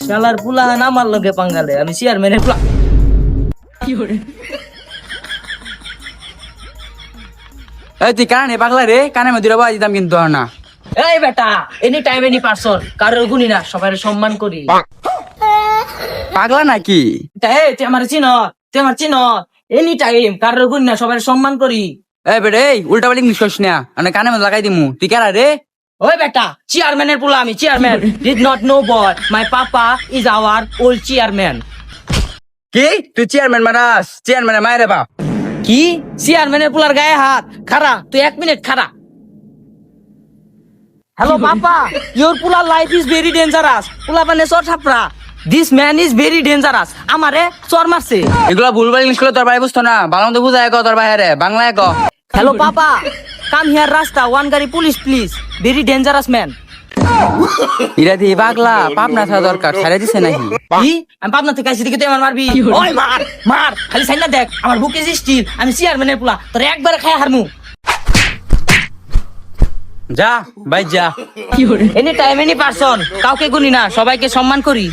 শালার পুলাহান আমার লগে পাঙ্গালে, আমি চেয়ারম্যানের পুলা। এই তুই কানে পাগলা রে, কানে মধ্যে বাবা দিতাম কিন্তু আর না। এই বেটা, এনি টাইম এনি পারসন, কারোর গুনি না, সবাই সম্মান করি। পাগলা নাকি? তুই আমার চিন, তুই আমার চিন, এনি টাইম কারোর গুনি না, সবাই সম্মান করি। এই বেটা এই উল্টা পাল্টা ইংলিশ কইস না, মানে কানে মধ্যে লাগাই দিমু। তুই কারা রে? ওই বেটা, চেয়ারম্যানের পুলা আমি, chairman. Did not know boy, my papa is our old chairman. কি তুই চেয়ারম্যান মারাস? চেয়ারম্যানের মায়ের বাপ। কি চেয়ারম্যানের পুলার গায়ে হাত? খারা, তুই 1 মিনিট খারা। হ্যালো পাপা, ইউর পুলার লাইফ ইজ ভেরি ডেঞ্জারাস। পুলা মানে চর ছাপরা। This man is very dangerous. আমারে চর মারছে। এগুলা ভুলভাল ইংলিশ করলে তোর ভাই বুঝতো না। বাংলা মধ্যে বুঝায় তোর ভাই রে, বাংলায় ক। হ্যালো পাপা, কাম হিয়ার রাস্তা, ওয়ান গাড়ি police please, very dangerous man. Ira দিয়ে পাগলা, পাপ না থাকা দরকার, ছাড়া দিছে নাকি? কি আমি পাবনা থেকে আইছি, দিকে তুই আমার মারবি? ওই মার মার, খালি সাইনা দেখ, আমার বুক ইজ স্টিল, আমি চেয়ারম্যানের পুলা, তোর একবারে খায় হারমু। যা ভাই যা। এনি টাইম এনি পারসন, কাউকে গুনি না, সবাইকে সম্মান করি।